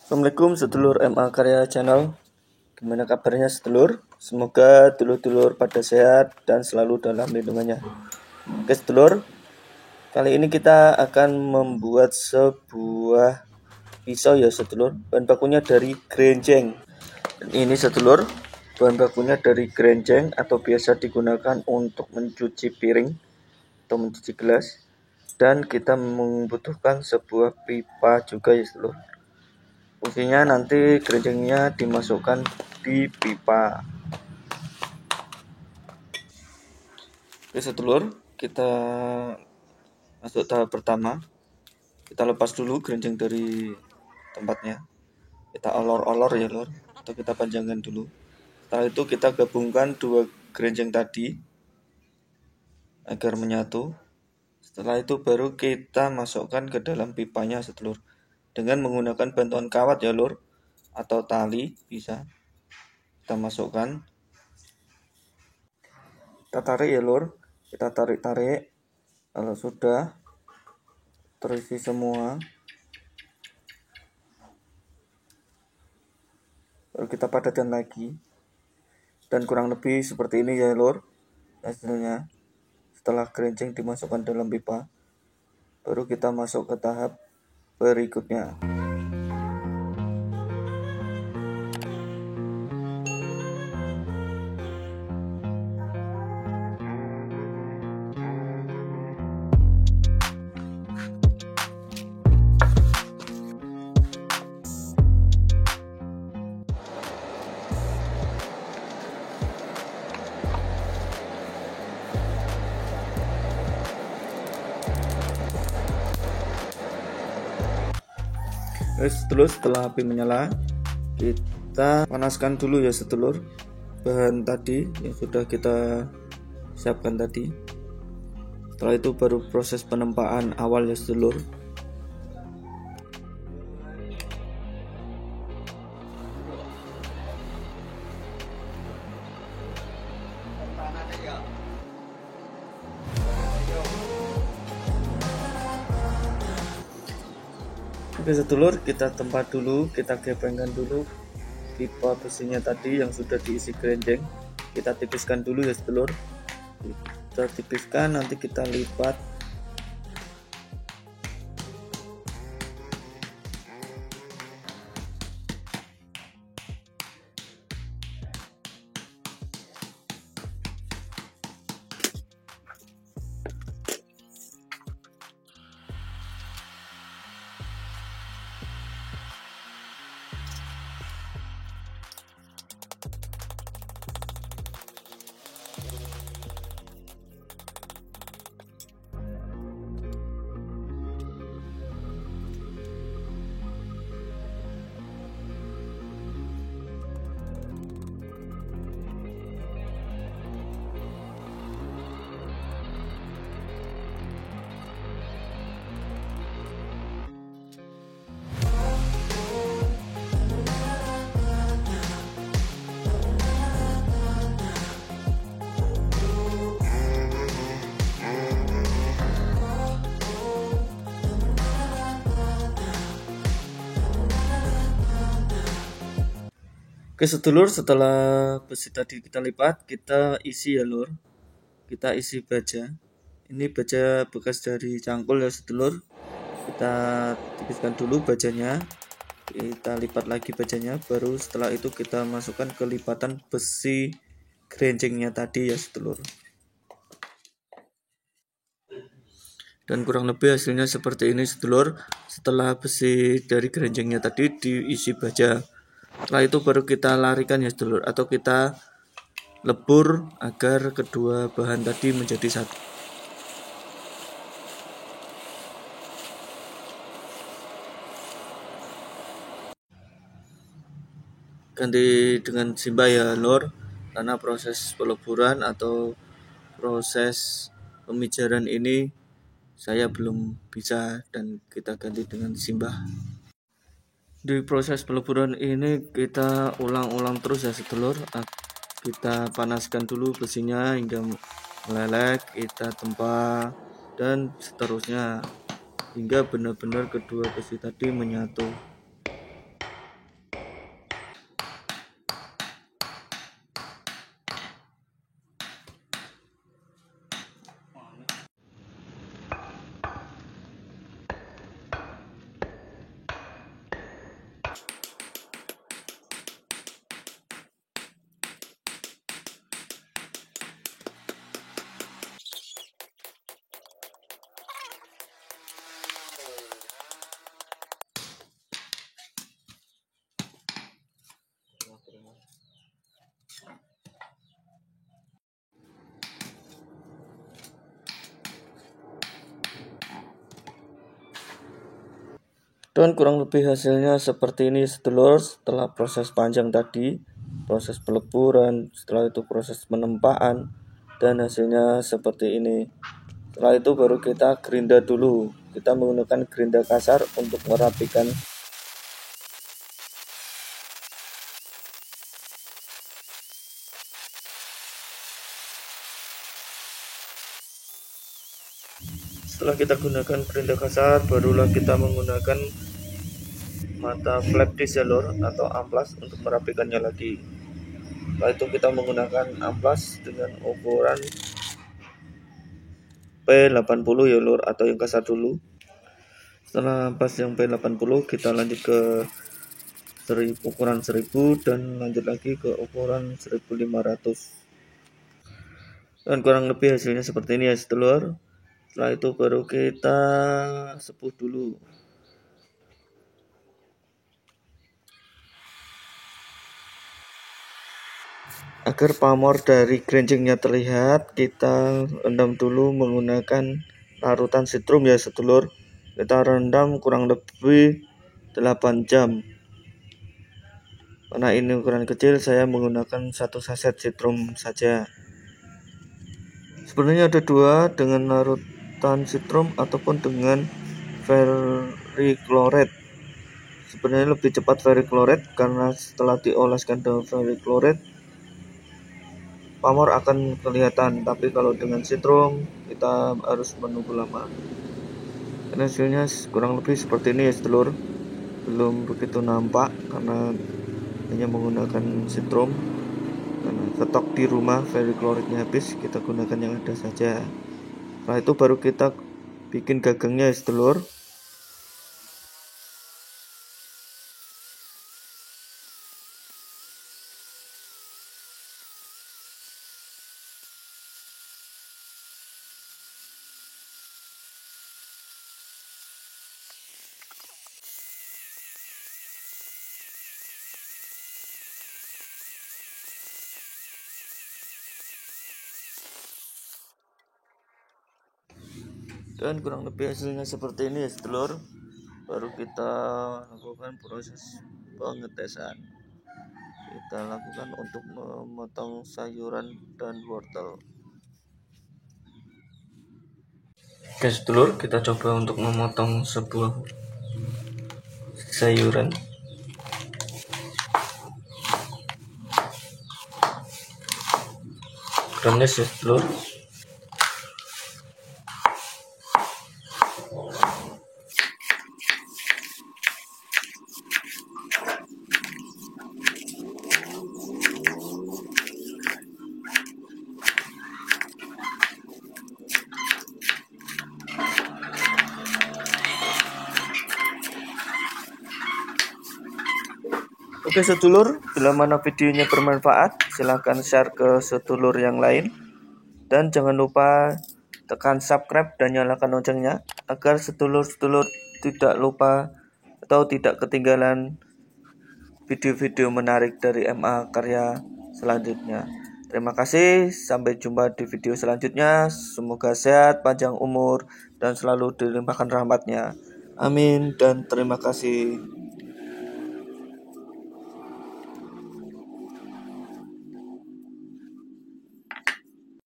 Assalamualaikum sedulur MA Karya Channel. Gimana kabarnya sedulur? Semoga dulur-dulur pada sehat dan selalu dalam lindungannya. Oke sedulur, kali ini kita akan membuat sebuah pisau ya sedulur. Bahan bakunya dari gerenceng. Dan ini sedulur, bahan bakunya dari gerenceng atau biasa digunakan untuk mencuci piring atau mencuci gelas. Dan kita membutuhkan sebuah pipa juga ya sedulur. Fungsinya nanti gerencengnya dimasukkan di pipa. Oke sedulur, kita masuk tahap pertama. Kita lepas dulu gerenceng dari tempatnya. Kita olor-olor ya lor, atau kita panjangkan dulu. Setelah itu kita gabungkan dua gerenceng tadi agar menyatu. Setelah itu baru kita masukkan ke dalam pipanya sedulur. Dengan menggunakan bantuan kawat ya lor, atau tali bisa. Kita masukkan. Kita tarik ya lur, kita tarik-tarik. Kalau sudah terisi semua, baru kita padatkan lagi. Dan kurang lebih seperti ini ya lur hasilnya. Setelah gerenceng dimasukkan dalam pipa, baru kita masuk ke tahap berikutnya. Terus setelah api menyala, kita panaskan dulu ya sedulur bahan tadi yang sudah kita siapkan tadi. Setelah itu baru proses penempaan awal ya sedulur. Oke sedulur, kita tempat dulu, kita gepengkan dulu pipa besinya tadi yang sudah diisi gerenceng. Kita tipiskan dulu ya sedulur. Kita tipiskan, nanti kita lipat. Oke sedulur, setelah besi tadi kita lipat, kita isi ya lur. Kita isi baja. Ini baja bekas dari cangkul ya sedulur. Kita tipiskan dulu bajanya. Kita lipat lagi bajanya, baru setelah itu kita masukkan ke lipatan besi gerencengnya tadi ya sedulur. Dan kurang lebih hasilnya seperti ini sedulur. Setelah besi dari gerencengnya tadi diisi baja, setelah itu baru kita larikan ya sedulur, atau kita lebur agar kedua bahan tadi menjadi satu. Ganti dengan simba ya lor, karena proses peleburan atau proses pemijaran ini saya belum bisa, dan kita ganti dengan simbah. Di proses peleburan ini kita ulang-ulang terus ya sedulur. Kita panaskan dulu besinya hingga meleleh, kita tempa dan seterusnya hingga benar-benar kedua besi tadi menyatu. Dan kurang lebih hasilnya seperti ini sedulur. Setelah proses panjang tadi, proses peleburan, setelah itu proses penempaan, dan hasilnya seperti ini. Setelah itu baru kita gerinda dulu. Kita menggunakan gerinda kasar untuk merapikan. Setelah kita gunakan gerinda kasar, barulah kita menggunakan mata flap disalur atau amplas untuk merapikannya lagi. Setelah itu kita menggunakan amplas dengan ukuran P80 ya lur, atau yang kasar dulu. Setelah amplas yang P80, kita lanjut ke ukuran 1000 dan lanjut lagi ke ukuran 1500. Dan kurang lebih hasilnya seperti ini ya sedulur. Setelah itu baru kita sepuh dulu. Agar pamor dari gerincingnya terlihat, kita rendam dulu menggunakan larutan sitrum ya sedulur. Kita rendam kurang lebih 8 jam. Karena ini ukuran kecil, saya menggunakan 1 saset sitrum saja. Sebenarnya ada dua, dengan larutan sitrum ataupun dengan verichlorate. Sebenarnya lebih cepat verichlorate karena setelah dioleskan dengan verichlorate pamor akan kelihatan, tapi kalau dengan sitrum kita harus menunggu lama. Dan hasilnya kurang lebih seperti ini ya sedulur. Belum begitu nampak karena hanya menggunakan sitrum. Karena stok di rumah verichlorate-nya habis, kita gunakan yang ada saja. Setelah itu baru kita bikin gagangnya ya sedulur. Dan kurang lebih hasilnya seperti ini ya sedulur. Baru kita lakukan proses pengetesan. Kita lakukan untuk memotong sayuran dan wortel. Oke sedulur, kita coba untuk memotong sebuah sayuran. Kerennya ya sedulur. Oke sedulur, bila mana videonya bermanfaat, silahkan share ke sedulur yang lain. Dan jangan lupa tekan subscribe dan nyalakan loncengnya agar sedulur-sedulur tidak lupa atau tidak ketinggalan video-video menarik dari MA Karya selanjutnya. Terima kasih, sampai jumpa di video selanjutnya. Semoga sehat, panjang umur, dan selalu dilimpahkan rahmatnya. Amin dan terima kasih.